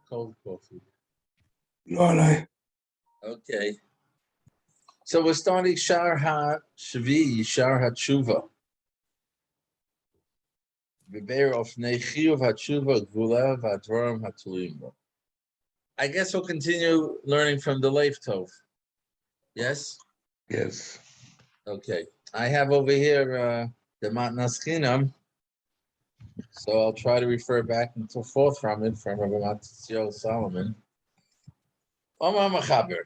cold coffee. No. Okay. So we're starting Shar HaShvi, Shar HaTshuva. I guess we'll continue learning from the Leif Tov. Yes? Yes. Okay. I have over here the Matnas Chinam, so I'll try to refer back and forth from it, from Rabbi Matisyahu Solomon. Omar Machaber.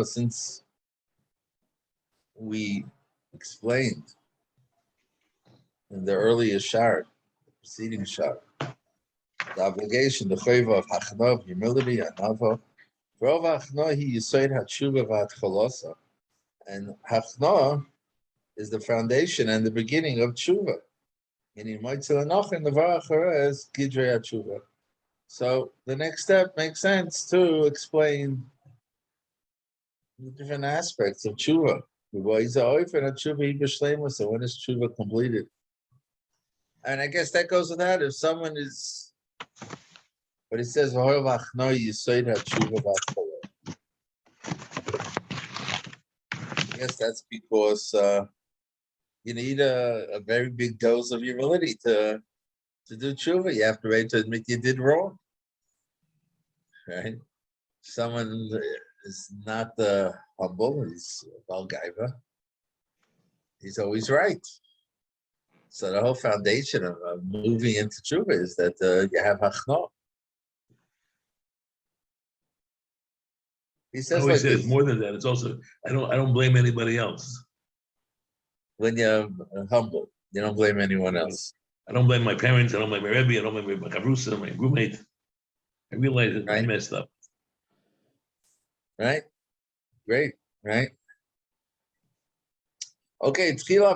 Since we explained in the earlier shar, the preceding shar, the obligation, the chayva of hachna, humility, anava. Rov hachna he yisoid hatshuva v'atchalosa, and hachna is the foundation and the beginning of tshuva. Meaning, moitzel anochen the varachara is gidrei hatshuva. So the next step makes sense to explain the different aspects of tshuva. So when is tshuva completed? And I guess that goes with that. If someone is, but it says, I guess that's because you need a very big dose of humility to do tshuva. You have to be able to admit you did wrong. Right? Someone is not humble, he's a Balgaiva. He's always right. So the whole foundation of moving into tshuva is that you have hachna. He says, I always say it's more than that. It's also I don't blame anybody else. When you're humble, you don't blame anyone else. I don't blame my parents. I don't blame my Rebbe. I don't blame my Chavrusa, my roommate. I realize that I messed up. Right? Great, right? Okay, so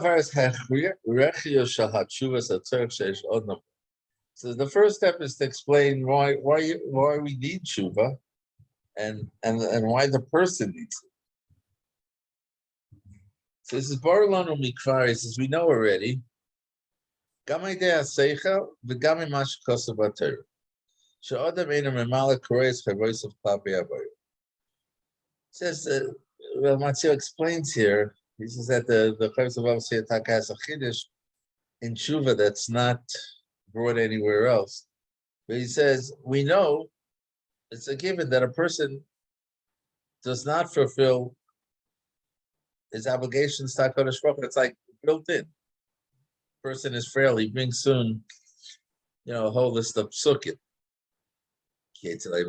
the first step is to explain why we need tshuva and why the person needs it. So this is Barlanu Mikvar, as we know already. Says well, Matzio explains here. He says that the Chovos has a chiddush in tshuva that's not brought anywhere else. But he says we know it's a given that a person does not fulfill his obligations to HaKadosh Baruch Hu. It's like built in. Person is frail. He brings soon, a whole list of psukim. That's why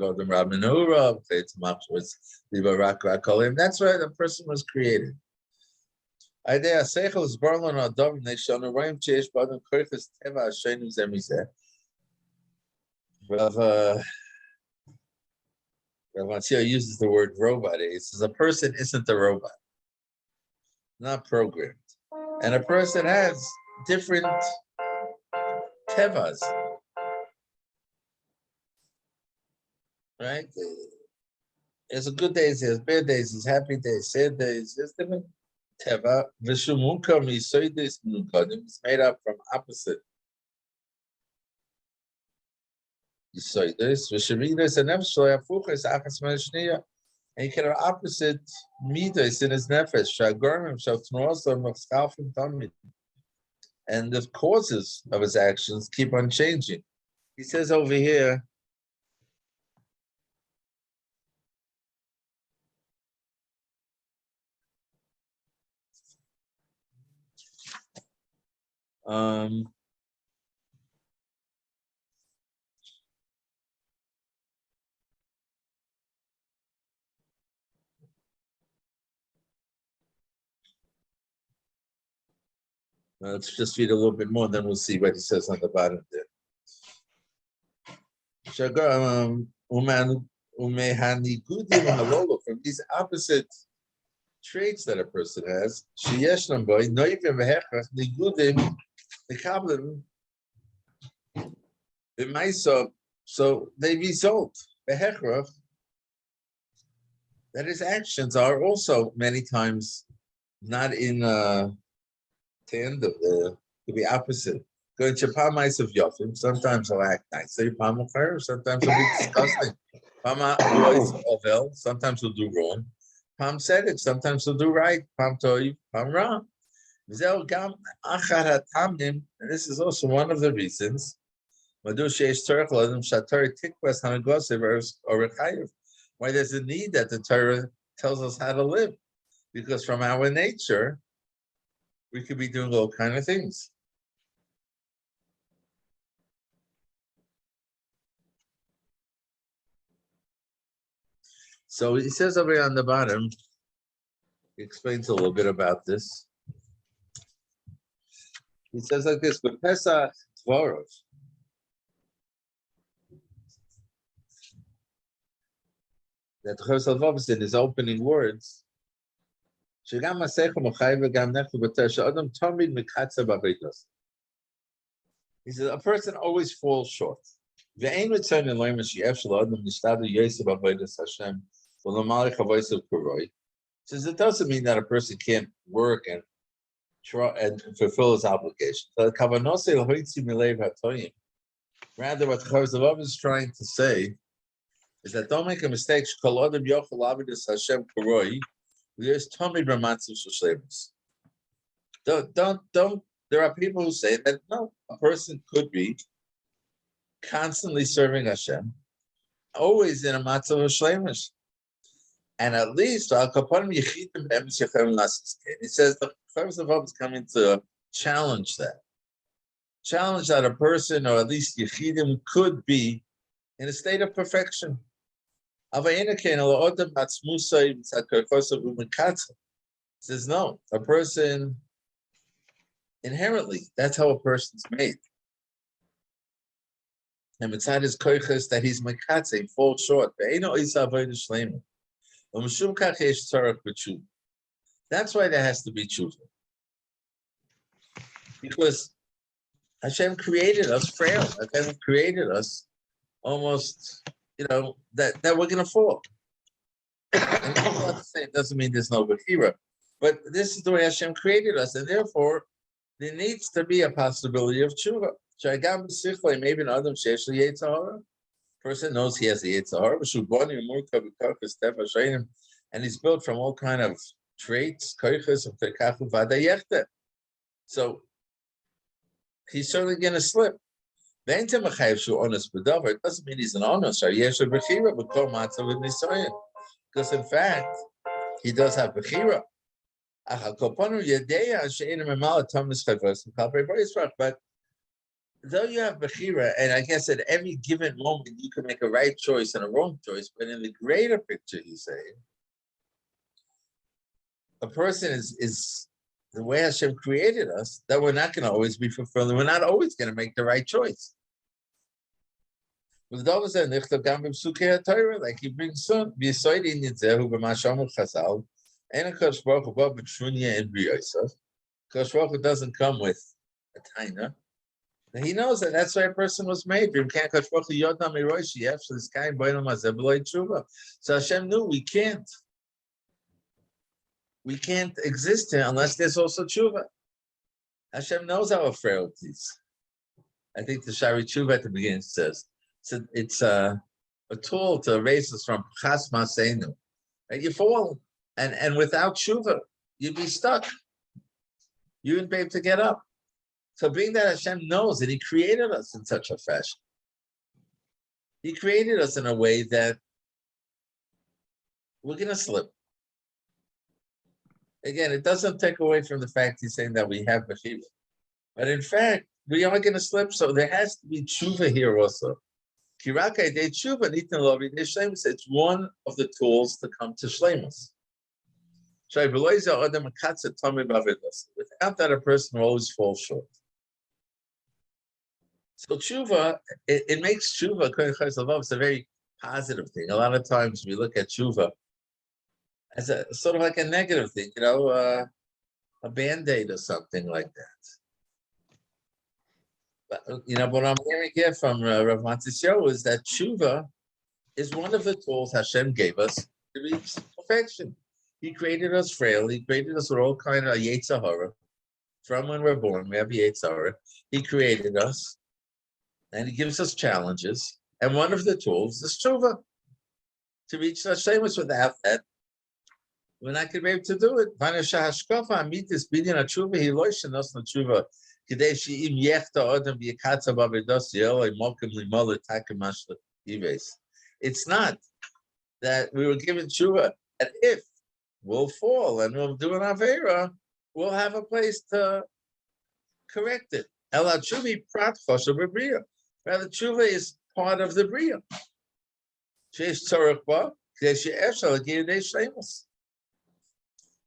the person was created. Rav Matzio uses the word robot. He says a person isn't a robot, not programmed. And a person has different tevas. Right? There's a good days, there's bad days, there's happy days, sad days, there's different teva. V'shumukam yisoidis nukadim is made up from opposite yisoidis. V'shemidas and nefesh shloyafuchas achas me'ashniya. And you can have opposite midas in his nefesh. Shagormim shaltnuosam machschalfim tamid. And the causes of his actions keep on changing. He says over here, let's just read a little bit more, then we'll see what he says on the bottom there. From these opposite traits that a person has, so they result. That his actions are also many times not in tandem. Could be opposite. Going to Pamais of Yofim, sometimes he'll act nicely, Pamacher, sometimes he'll be disgusting. Pama boys Ovel, sometimes he'll do wrong. Pam Sedek, sometimes he'll do right. Pam Toiv, Pam Ra. And this is also one of the reasons why there's a need that the Torah tells us how to live. Because from our nature, we could be doing all kinds of things. So he says over here on the bottom, he explains a little bit about this. He says like this, but Pesach Tvoros. That Chovos haLevavos in his opening words, he says, a person always falls short. Says it doesn't mean that a person can't work and try and fulfill his obligation. Rather, what Chovos haLevavos is trying to say is that don't make a mistake. Don't. There are people who say that no, a person could be constantly serving Hashem, always in a matzav of shleimus. And at least, he says the Chovos haLevavos is coming to challenge that. Challenge that a person, or at least Yechidim, could be in a state of perfection. Says no, a person inherently, that's how a person's made. And inside his koiches that he's mekatze, falls short. That's why there has to be tshuva. Because Hashem created us frail. Hashem created us almost, that we're going to fall. And it doesn't mean there's no bechira. But this is the way Hashem created us. And therefore, there needs to be a possibility of tshuva. Maybe an Adam person knows he has the Yitzhar, and he's built from all kind of traits, so he's certainly going to slip. It doesn't mean he's an honest, because in fact, he does have bechira. But though you have bechira, and I guess at every given moment you can make a right choice and a wrong choice, but in the greater picture, he's saying, a person is the way Hashem created us, that we're not going to always be fulfilling. We're not always going to make the right choice. Like he brings son, Kosh Baruch doesn't come with a taina. He knows that that's why a person was made. So Hashem knew we can't exist here unless there's also tshuva. Hashem knows our frailties. I think the Shari Tshuva at the beginning says it's a tool to raise us from chas maseinu. Right? You fall, and without tshuva, you'd be stuck. You wouldn't be able to get up. So being that Hashem knows that He created us in such a fashion, He created us in a way that we're going to slip. Again, it doesn't take away from the fact He's saying that we have bechira. But in fact, we are going to slip, so there has to be tshuva here also. It's one of the tools to come to shleimus. Without that, a person will always fall short. So tshuva, it makes tshuva, it's a very positive thing. A lot of times we look at tshuva as a sort of like a negative thing, a Band-Aid or something like that. But, what I'm hearing here from Rav Matisyahu is that tshuva is one of the tools Hashem gave us to reach perfection. He created us frail. He created us with all kind of Yetzer Hara. from when we're born. We have Yetzirah. He created us, and he gives us challenges. And one of the tools is tshuva. To reach the shameless without that, we're not going to be able to do it. It's not that we were given tshuva, and if we'll fall and we'll do an avera, we'll have a place to correct it. Rather, tshuva is part of the bria.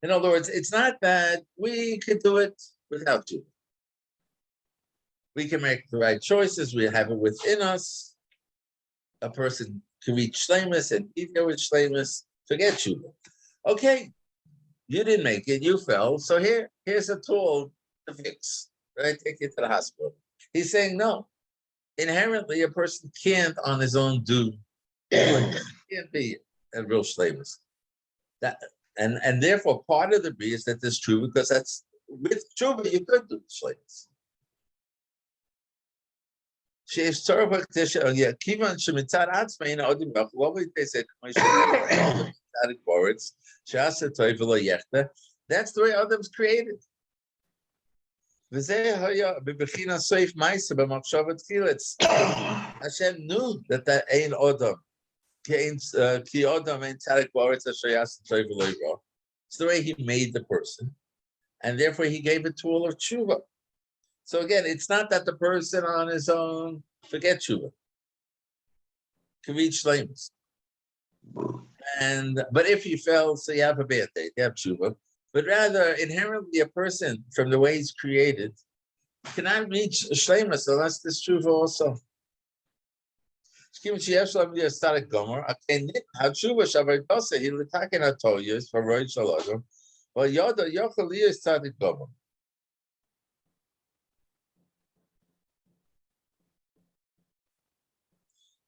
In other words, it's not that we could do it without you. We can make the right choices. We have it within us. A person can reach shleimus and be there with shleimus. Forget you. Okay, you didn't make it. You fell. So here's a tool to fix. Right? Take you to the hospital. He's saying no. Inherently, a person can't on his own do. Can't be a real shleimus. That. And therefore, part of the bria is that there's true, because that's with tshuva you could do shleimus. That's the way Adam's created. Hashem knew that ain't Adam. It's the way he made the person, and therefore he gave a tool of tshuva. So again, it's not that the person on his own forget tshuva, can reach shleimus. But if he fell, so you have a bad day, you have tshuva. But rather, inherently, a person from the way he's created cannot reach shleimus unless there's tshuva also. But yada yochel is tzaddik gomer.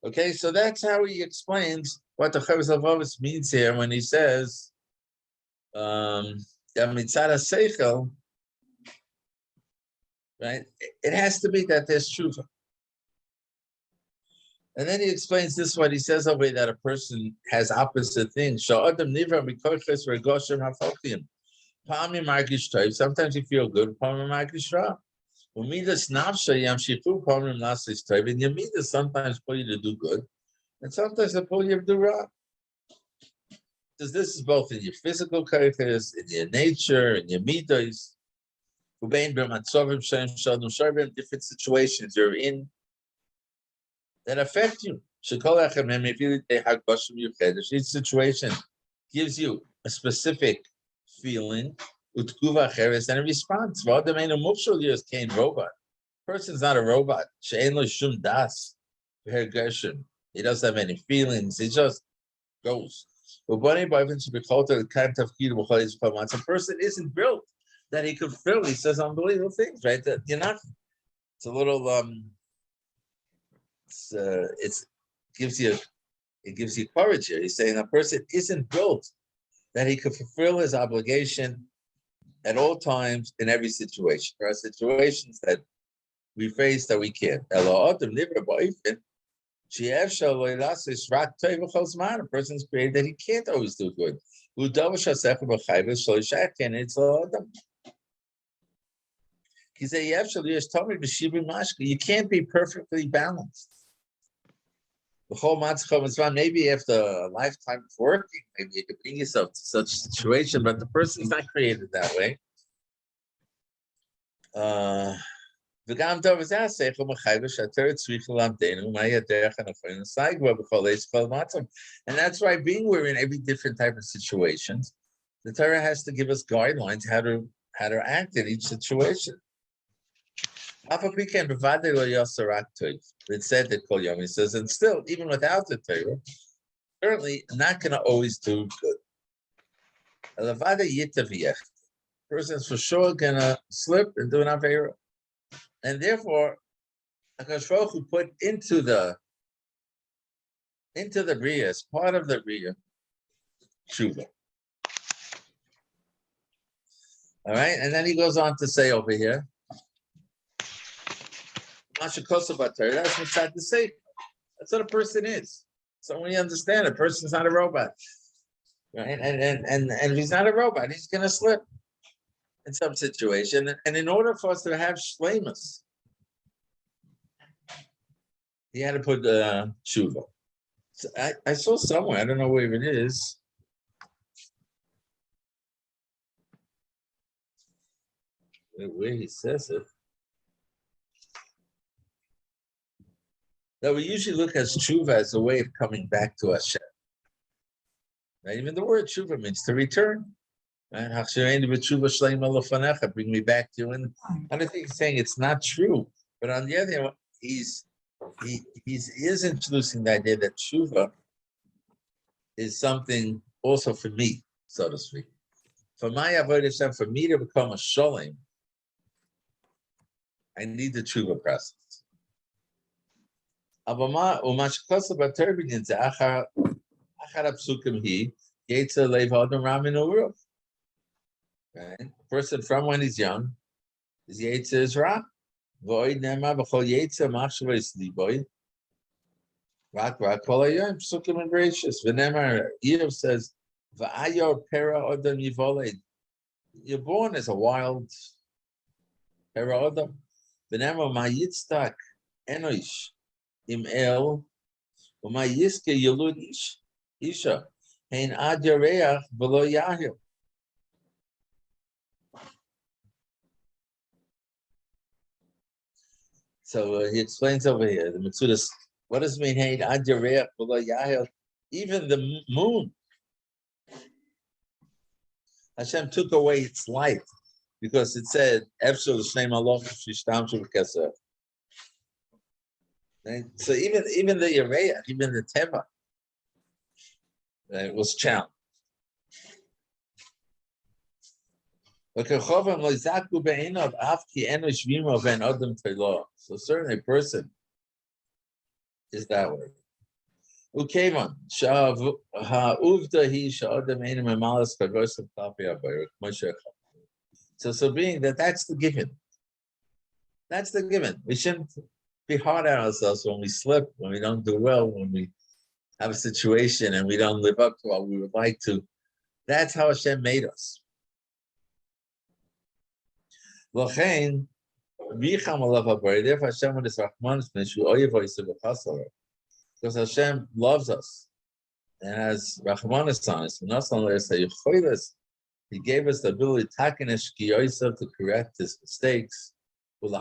Okay, so that's how he explains what the Chovos haLevavos means here when he says mitzad seichel, right? It has to be that there's tshuva. And then he explains this, what he says over here, that a person has opposite things. Sometimes you feel good. And your midas sometimes pull you to do good, and sometimes they pull you to do wrong. Because this is both in your physical characters, in your nature, in your midas. Different situations you're in that affect you. Each situation gives you a specific feeling, and a response. Person's not a robot. He doesn't have any feelings. He just goes. A person isn't built that he could fill. He says unbelievable things, right? That you're not. It's a little. It gives you courage here. He's saying a person isn't built that he could fulfill his obligation at all times in every situation. There are situations that we face that we can't. A person's created that he can't always do good. You can't be perfectly balanced. Maybe after a lifetime of working, maybe you could bring yourself to such a situation, but the person's not created that way. And that's why, being we're in every different type of situations, the Torah has to give us guidelines how to act in each situation. It said that Kol Yom, he says, and still, even without the Torah, certainly not going to always do good. Person's for sure going to slip and do an avera. And therefore, HaKadosh Baruch Hu put into the bria, as part of the bria, tshuva. All right, and then he goes on to say over here, Masha Kosovatar, that's what's sad to say. That's what a person is. So when you understand, a person's not a robot. Right? And if he's not a robot, he's gonna slip in some situation. And in order for us to have shlemus, he had to put tshuva. So I saw somewhere, I don't know where it is. Where he says it. That we usually look at tshuva as a way of coming back to Hashem. Right? Even the word tshuva means to return. Right? Bring me back to you. And I don't think he's saying it's not true. But on the other hand, he is introducing the idea that tshuva is something also for me, so to speak. For my avodah Hashem, for me to become a sholem, I need the tshuva process. Right? A person from when he's young, his yetzer is ra. Void nema b'chol yetzer machshavos liboy. Rak kol hayom psukim and gracious. V'nemar Iyyar says, "V'ayor pera adam yivoled." You're born as a wild pera adam. V'nemar ma yitztak enoish im el u'ma yiske yelud isha hein ad yareach v'lo yahil. So he explains over here, the Metzudas, what does it mean, hey, ad yareach v'lo yahil? Even the moon, Hashem took away its light because it said, Efshel l'shnei malach shishtamshu v'keser. So even the yareach, even the tema, was challenged. So certainly a person is that way. So being that's the given. That's the given. We shouldn't be hard on ourselves when we slip, when we don't do well, when we have a situation and we don't live up to what we would like to. That's how Hashem made us. Therefore, Hashem with his Rahman, because Hashem loves us and has Rahmanis on us. He gave us the ability to correct his mistakes and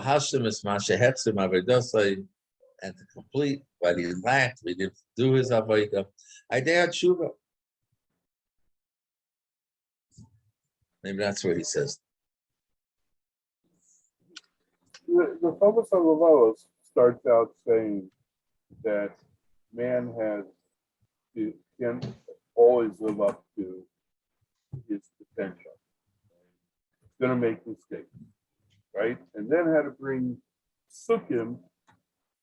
to complete what he lacked. We didn't do his avodah. Idea tshuva. Maybe that's what he says. The Chovos haLevavos starts out saying that man can always live up to his potential. He's going to make mistakes, right? And then had to bring sukkim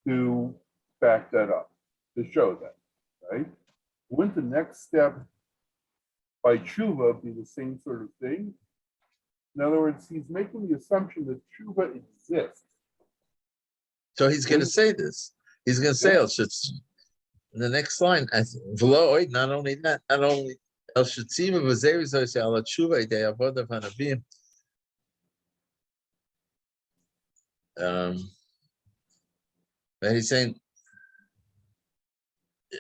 to back that up, to show that, right? Wouldn't the next step by tshuva be the same sort of thing? In other words, he's making the assumption that tshuva exists. So he's going to say this. He's going to say, in the next line, not only that, not only but he's saying,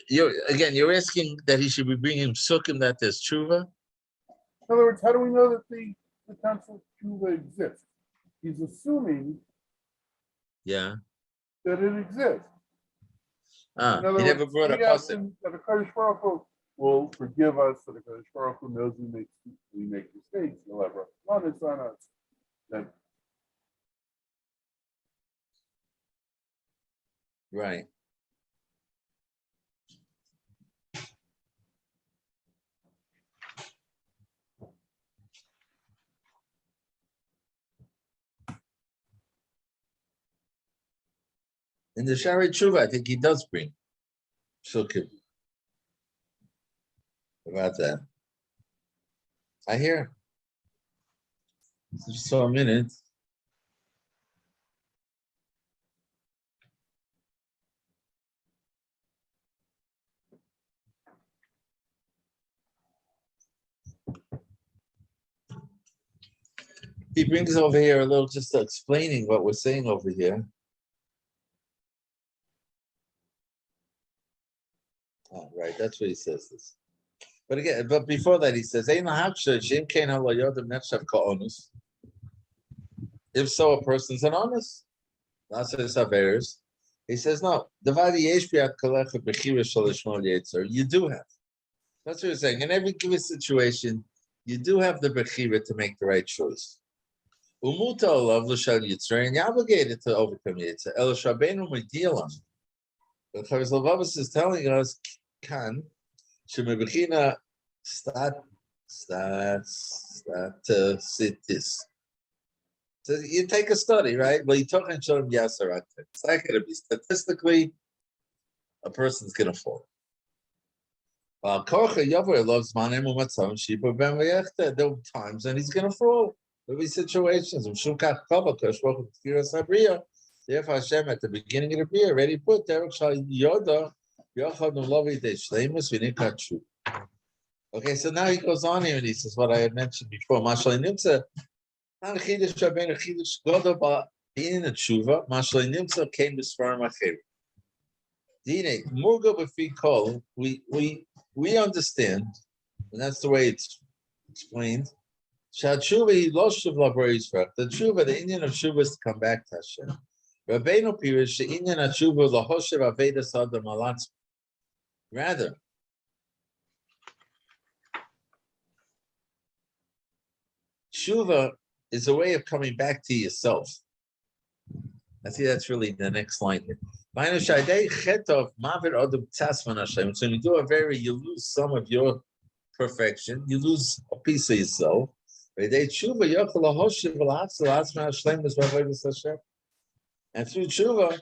you're asking that he should be bringing sukkim that there's tshuva? In other words, how do we know that the concept of tshuva exists? He's assuming that it exists. He never brought a pasuk. That the Kadosh Baruch Hu will forgive us, that the Kadosh Baruch Hu knows we make mistakes, he'll have Rahmanis on us. That Right. In the Shari Tshuva, I think he does bring sukkim about that. I hear. So just for a minute. He brings over here a little, just explaining what we're saying over here. Oh, right, that's what he says this. But again, but before that, he says, if so, a person's an honest. Not says Averis. He says, no. You do have. That's what he's saying. In every given situation, you do have the Bechira to make the right choice. Umuta olav l'shal yitzra, and you're obligated to overcome yitzra. El shabenu medilan. But haLevavos is telling us, can shemebechina statistics. So you take a study, right? Well, you talk and show them yasarat. It's not going to be statistically, a person's going to fall. There will be times and he's going to fall. There'll be situations. Therefore, Hashem at the beginning of the year already put Okay, so now he goes on here and he says what I had mentioned before. Not a chidush rabbeinu, a chidush gadol in a tshuva. Mashlei nimtza came to svarim acher. Dine murga b'fi kol. We understand, and that's the way it's explained. Shad tshuva he lost shuv laboris for the tshuva. The Indian of tshuva is to come back to Hashem. Rabbeinu pirish the Indian of tshuva lahoshev avedas adam alatz. Rather, tshuva is a way of coming back to yourself. I see that's really the next line here. So when you do a very, you lose some of your perfection, you lose a piece of yourself. And through tshuva,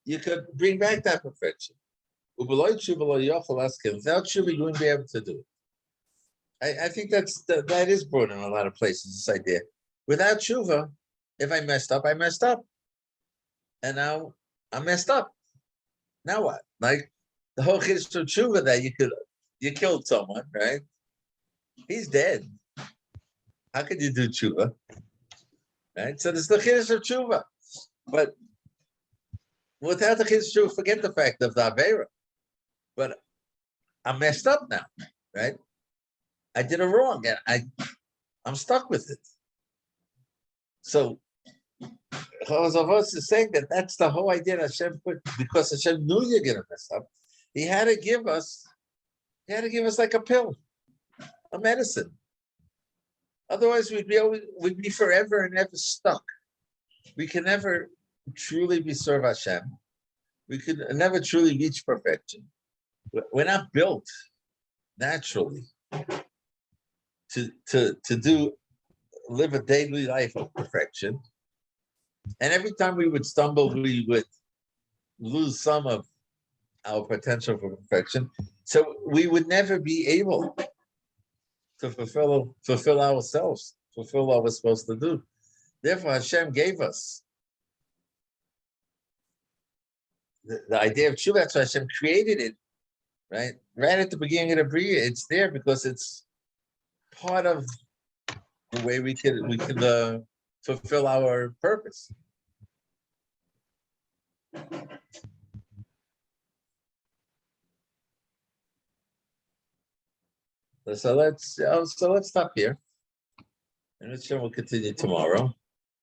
you could bring back that perfection. Without tshuva, you wouldn't be able to do it. I think that is brought in a lot of places, this idea. Without tshuva, if I messed up, I messed up. And now I messed up. Now what? Like the whole chiddush of tshuva that you killed someone, right? He's dead. How could you do tshuva? Right? So there's the chiddush of tshuva. But without the chiddush of tshuva, forget the fact of the avera. But I messed up now, right? I did it wrong, and I'm stuck with it. So haLevavos is saying that that's the whole idea that Hashem put, because Hashem knew you're going to mess up. He had to give us like a pill, a medicine. Otherwise, we'd be forever and ever stuck. We can never truly be serve Hashem. We could never truly reach perfection. We're not built naturally to live a daily life of perfection. And every time we would stumble, we would lose some of our potential for perfection. So we would never be able to fulfill ourselves, fulfill what we're supposed to do. Therefore, Hashem gave us the idea of tshuva. That's why Hashem created it, right? Right at the beginning of the Bria, it's there because it's part of the way we could fulfill our purpose. So let's stop here, and we'll continue tomorrow.